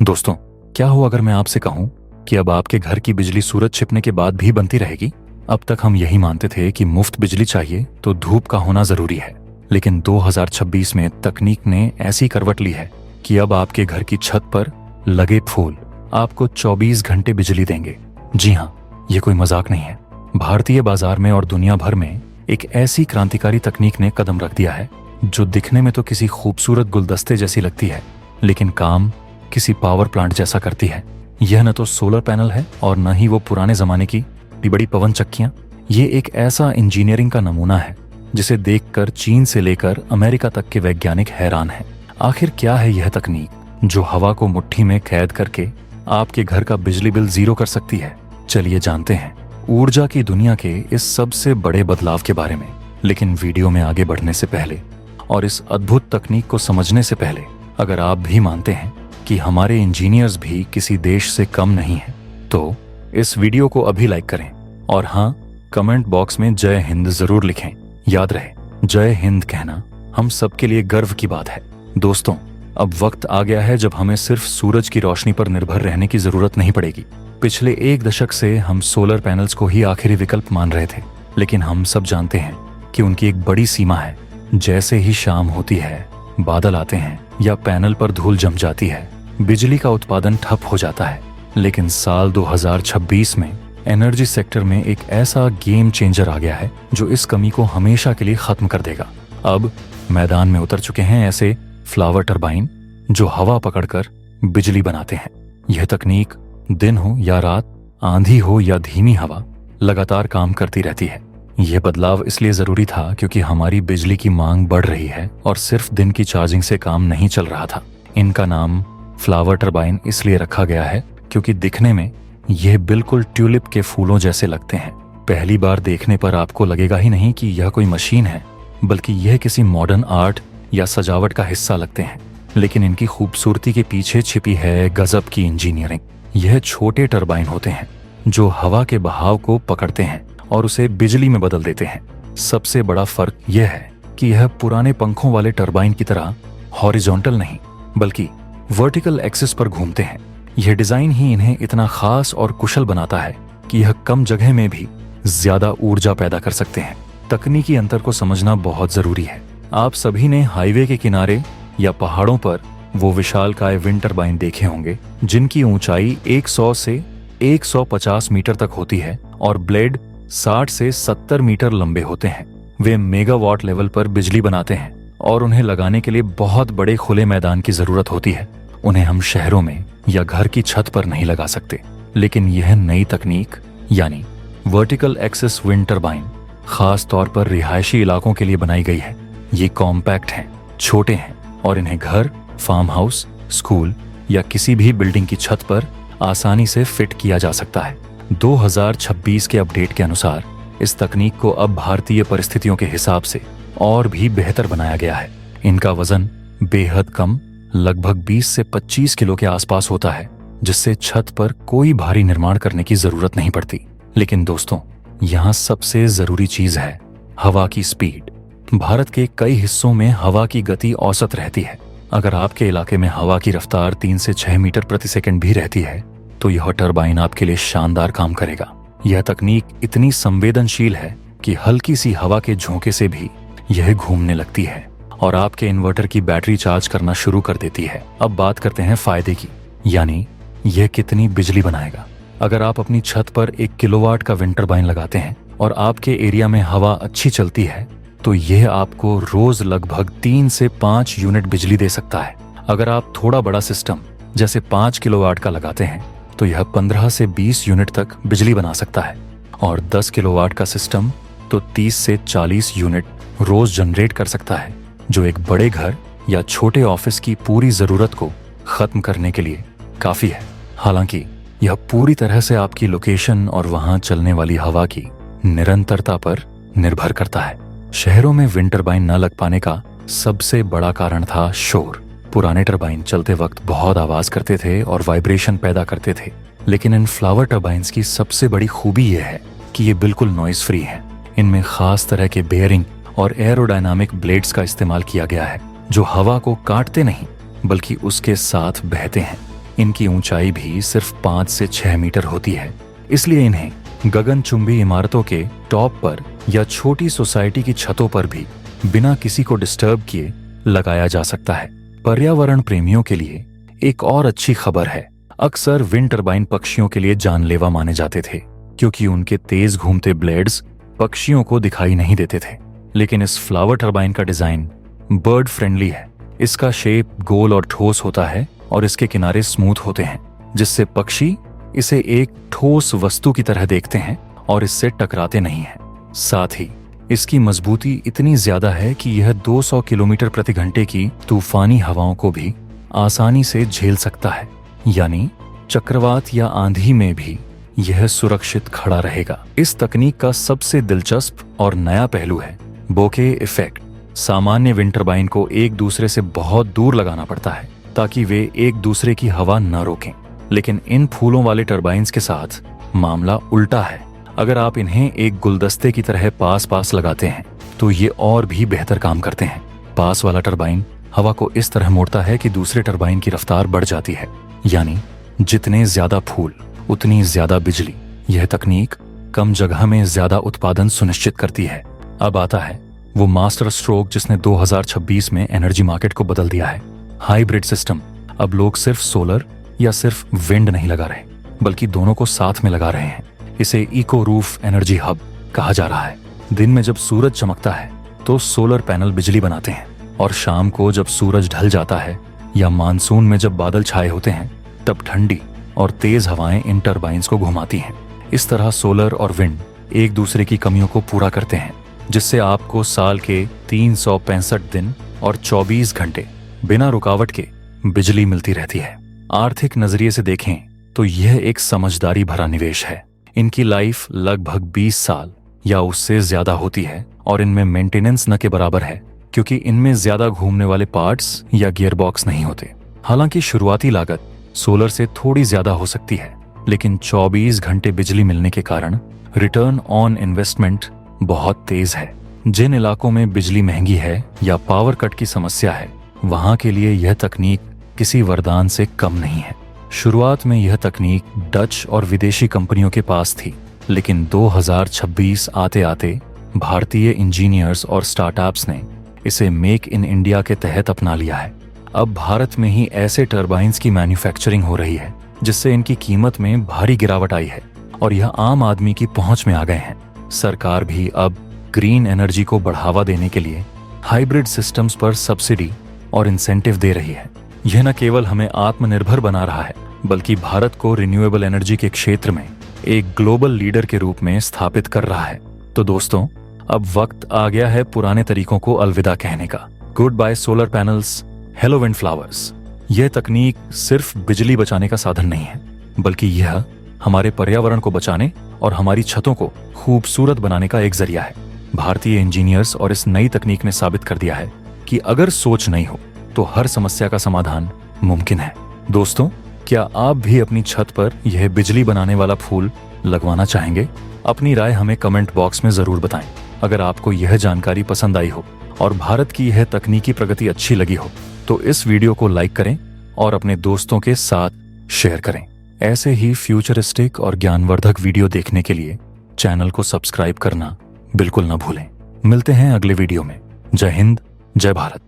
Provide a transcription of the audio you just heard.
दोस्तों, क्या हो अगर मैं आपसे कहूं कि अब आपके घर की बिजली सूरज छिपने के बाद भी बनती रहेगी। अब तक हम यही मानते थे कि मुफ्त बिजली चाहिए तो धूप का होना जरूरी है, लेकिन 2026 में तकनीक ने ऐसी करवट ली है कि अब आपके घर की छत पर लगे फूल आपको 24 घंटे बिजली देंगे। जी हाँ, ये कोई मजाक नहीं है। भारतीय बाजार में और दुनिया भर में एक ऐसी क्रांतिकारी तकनीक ने कदम रख दिया है जो दिखने में तो किसी खूबसूरत गुलदस्ते जैसी लगती है, लेकिन काम किसी पावर प्लांट जैसा करती है। यह न तो सोलर पैनल है और न ही वो पुराने जमाने की बड़ी पवन चक्कियां। ये एक ऐसा इंजीनियरिंग का नमूना है जिसे देखकर चीन से लेकर अमेरिका तक के वैज्ञानिक हैरान हैं। आखिर क्या है यह तकनीक जो हवा को मुट्ठी में कैद करके आपके घर का बिजली बिल जीरो कर सकती है। चलिए जानते हैं ऊर्जा की दुनिया के इस सबसे बड़े बदलाव के बारे में। लेकिन वीडियो में आगे बढ़ने से पहले और इस अद्भुत तकनीक को समझने से पहले, अगर आप भी मानते हैं कि हमारे इंजीनियर्स भी किसी देश से कम नहीं हैं, तो इस वीडियो को अभी लाइक करें और हाँ, कमेंट बॉक्स में जय हिंद जरूर लिखें। याद रहे, जय हिंद कहना हम सबके लिए गर्व की बात है। दोस्तों, अब वक्त आ गया है जब हमें सिर्फ सूरज की रोशनी पर निर्भर रहने की जरूरत नहीं पड़ेगी। पिछले एक दशक से हम सोलर पैनल्स को ही आखिरी विकल्प मान रहे थे, लेकिन हम सब जानते हैं कि उनकी एक बड़ी सीमा है। जैसे ही शाम होती है, बादल आते हैं या पैनल पर धूल जम जाती है, बिजली का उत्पादन ठप हो जाता है। लेकिन साल 2026 में एनर्जी सेक्टर में एक ऐसा गेम चेंजर आ गया है जो इस कमी को हमेशा के लिए खत्म कर देगा। अब मैदान में उतर चुके हैं ऐसे फ्लावर टरबाइन जो हवा पकड़कर बिजली बनाते हैं। यह तकनीक दिन हो या रात, आंधी हो या धीमी हवा, लगातार काम करती रहती है। यह बदलाव इसलिए जरूरी था क्योंकि हमारी बिजली की मांग बढ़ रही है और सिर्फ दिन की चार्जिंग से काम नहीं चल रहा था। इनका नाम फ्लावर टरबाइन इसलिए रखा गया है क्योंकि दिखने में यह बिल्कुल ट्यूलिप के फूलों जैसे लगते हैं। पहली बार देखने पर आपको लगेगा ही नहीं कि यह कोई मशीन है, बल्कि यह किसी मॉडर्न आर्ट या सजावट का हिस्सा लगते हैं। लेकिन इनकी खूबसूरती के पीछे छिपी है गजब की इंजीनियरिंग। यह छोटे टरबाइन होते हैं जो हवा के बहाव को पकड़ते हैं और उसे बिजली में बदल देते हैं। सबसे बड़ा फर्क यह है कि यह पुराने पंखों वाले टरबाइन की तरह हॉरिजॉन्टल नहीं, बल्कि वर्टिकल एक्सिस पर घूमते हैं। यह डिजाइन ही इन्हें इतना खास और कुशल बनाता है कि यह कम जगह में भी ज्यादा ऊर्जा पैदा कर सकते हैं। तकनीकी अंतर को समझना बहुत जरूरी है। आप सभी ने हाईवे के किनारे या पहाड़ों पर वो विशालकाय विंड टरबाइन देखे होंगे जिनकी ऊंचाई 100 से 150 मीटर तक होती है और ब्लेड 60 से 70 मीटर लंबे होते हैं। वे मेगावाट लेवल पर बिजली बनाते हैं और उन्हें लगाने के लिए बहुत बड़े खुले मैदान की जरूरत होती है। उन्हें हम शहरों में या घर की छत पर नहीं लगा सकते। लेकिन यह नई तकनीक यानी वर्टिकल एक्सिस विंड टरबाइन खास तौर पर रिहायशी इलाकों के लिए बनाई गई है। ये कॉम्पैक्ट हैं, छोटे हैं और इन्हें घर, फार्म हाउस, स्कूल या किसी भी बिल्डिंग की छत पर आसानी से फिट किया जा सकता है। 2026 के अपडेट के अनुसार इस तकनीक को अब भारतीय परिस्थितियों के हिसाब से और भी बेहतर बनाया गया है। इनका वजन बेहद कम, लगभग 20 से 25 किलो के आसपास होता है, जिससे छत पर कोई भारी निर्माण करने की जरूरत नहीं पड़ती। लेकिन दोस्तों, यहाँ सबसे जरूरी चीज है हवा की स्पीड। भारत के कई हिस्सों में हवा की गति औसत रहती है। अगर आपके इलाके में हवा की रफ्तार 3 से 6 मीटर प्रति सेकंड भी रहती है तो यह टरबाइन आपके लिए शानदार काम करेगा। यह तकनीक इतनी संवेदनशील है कि हल्की सी हवा के झोंके से भी यह घूमने लगती है और आपके इन्वर्टर की बैटरी चार्ज करना शुरू कर देती है। अब बात करते हैं फायदे की, यानी यह कितनी बिजली बनाएगा। अगर आप अपनी छत पर 1 किलोवाट का विंड टरबाइन लगाते हैं और आपके एरिया में हवा अच्छी चलती है तो यह आपको रोज लगभग 3 से 5 यूनिट बिजली दे सकता है। अगर आप थोड़ा बड़ा सिस्टम जैसे 5 किलोवाट का लगाते हैं तो यह 15 से 20 यूनिट तक बिजली बना सकता है और 10 किलोवाट का सिस्टम तो 30 से 40 यूनिट रोज जनरेट कर सकता है, जो एक बड़े घर या छोटे ऑफिस की पूरी जरूरत को खत्म करने के लिए काफी है। हालांकि यह पूरी तरह से आपकी लोकेशन और वहां चलने वाली हवा की निरंतरता पर निर्भर करता है। शहरों में विंड टरबाइन न लग पाने का सबसे बड़ा कारण था शोर। पुराने टरबाइन चलते वक्त बहुत आवाज करते थे और वाइब्रेशन पैदा करते थे। लेकिन इन फ्लावर टरबाइन्स की सबसे बड़ी खूबी यह है कि ये बिल्कुल नॉइज फ्री हैं। इनमें खास तरह के बेयरिंग और एरोडायनामिक ब्लेड्स का इस्तेमाल किया गया है जो हवा को काटते नहीं बल्कि उसके साथ बहते हैं। इनकी ऊंचाई भी सिर्फ 5 से 6 मीटर होती है, इसलिए इन्हें गगनचुंबी इमारतों के टॉप पर या छोटी सोसाइटी की छतों पर भी बिना किसी को डिस्टर्ब किए लगाया जा सकता है। पर्यावरण प्रेमियों के लिए एक और अच्छी खबर है। अक्सर विंड टरबाइन पक्षियों के लिए जानलेवा माने जाते थे, क्योंकि उनके तेज घूमते ब्लेड्स पक्षियों को दिखाई नहीं देते थे। लेकिन इस फ्लावर टरबाइन का डिजाइन बर्ड फ्रेंडली है। इसका शेप गोल और ठोस होता है और इसके किनारे स्मूथ होते हैं, जिससे पक्षी इसे एक ठोस वस्तु की तरह देखते हैं और इससे टकराते नहीं हैं। साथ ही इसकी मजबूती इतनी ज्यादा है कि यह 200 किलोमीटर प्रति घंटे की तूफानी हवाओं को भी आसानी से झेल सकता है, यानी चक्रवात या आंधी में भी यह सुरक्षित खड़ा रहेगा। इस तकनीक का सबसे दिलचस्प और नया पहलू है बोके इफेक्ट। सामान्य विंड टरबाइन को एक दूसरे से बहुत दूर लगाना पड़ता है ताकि वे एक दूसरे की हवा न रोकें, लेकिन इन फूलों वाले टरबाइन्स के साथ मामला उल्टा है। अगर आप इन्हें एक गुलदस्ते की तरह पास पास लगाते हैं तो ये और भी बेहतर काम करते हैं। पास वाला टरबाइन हवा को इस तरह मोड़ता है कि दूसरे टरबाइन की रफ्तार बढ़ जाती है, यानी जितने ज्यादा फूल उतनी ज्यादा बिजली। यह तकनीक कम जगह में ज्यादा उत्पादन सुनिश्चित करती है। अब आता है वो मास्टर स्ट्रोक जिसने 2026 में एनर्जी मार्केट को बदल दिया है, हाइब्रिड सिस्टम। अब लोग सिर्फ सोलर या सिर्फ विंड नहीं लगा रहे, बल्कि दोनों को साथ में लगा रहे हैं। इसे इको रूफ एनर्जी हब कहा जा रहा है। दिन में जब सूरज चमकता है तो सोलर पैनल बिजली बनाते हैं, और शाम को जब सूरज ढल जाता है या मानसून में जब बादल छाए होते हैं तब ठंडी और तेज हवाएं इन टरबाइन्स को घुमाती हैं। इस तरह सोलर और विंड एक दूसरे की कमियों को पूरा करते हैं, जिससे आपको साल के 365 दिन और 24 घंटे बिना रुकावट के बिजली मिलती रहती है। आर्थिक नजरिए से देखें तो यह एक समझदारी भरा निवेश है। इनकी लाइफ लगभग 20 साल या उससे ज्यादा होती है, और इनमें मेंटेनेंस न के बराबर है, क्योंकि इनमें ज्यादा घूमने वाले पार्ट्स या गियरबॉक्स नहीं होते। हालांकि शुरुआती लागत सोलर से थोड़ी ज्यादा हो सकती है, लेकिन 24 घंटे बिजली मिलने के कारण रिटर्न ऑन इन्वेस्टमेंट बहुत तेज है। जिन इलाकों में बिजली महंगी है या पावर कट की समस्या है, वहां के लिए यह तकनीक किसी वरदान से कम नहीं है। शुरुआत में यह तकनीक डच और विदेशी कंपनियों के पास थी, लेकिन 2026 आते आते भारतीय इंजीनियर्स और स्टार्टअप्स ने इसे मेक इन इंडिया के तहत अपना लिया है। अब भारत में ही ऐसे टरबाइन्स की मैन्युफैक्चरिंग हो रही है जिससे इनकी कीमत में भारी गिरावट आई है और यह आम आदमी की पहुंच में आ गए हैं। सरकार भी अब ग्रीन एनर्जी को बढ़ावा देने के लिए हाइब्रिड सिस्टम्स पर सब्सिडी और इंसेंटिव दे रही है। यह न केवल हमें आत्मनिर्भर बना रहा है, बल्कि भारत को रिन्यूएबल एनर्जी के क्षेत्र में एक ग्लोबल लीडर के रूप में स्थापित कर रहा है। तो दोस्तों, अब वक्त आ गया है पुराने तरीकों को अलविदा कहने का। Good bye solar panels, hello wind flowers. यह तकनीक सिर्फ बिजली बचाने का साधन नहीं है, बल्कि यह हमारे पर्यावरण को बचाने और हमारी छतों को खूबसूरत बनाने का एक जरिया है। भारतीय इंजीनियर्स और इस नई तकनीक ने साबित कर दिया है कि अगर सोच नहीं हो तो हर समस्या का समाधान मुमकिन है। दोस्तों, क्या आप भी अपनी छत पर यह बिजली बनाने वाला फूल लगवाना चाहेंगे? अपनी राय हमें कमेंट बॉक्स में जरूर बताएं। अगर आपको यह जानकारी पसंद आई हो और भारत की यह तकनीकी प्रगति अच्छी लगी हो तो इस वीडियो को लाइक करें और अपने दोस्तों के साथ शेयर करें। ऐसे ही फ्यूचरिस्टिक और ज्ञानवर्धक वीडियो देखने के लिए चैनल को सब्सक्राइब करना बिल्कुल न भूलें। मिलते हैं अगले वीडियो में। जय हिंद, जय भारत।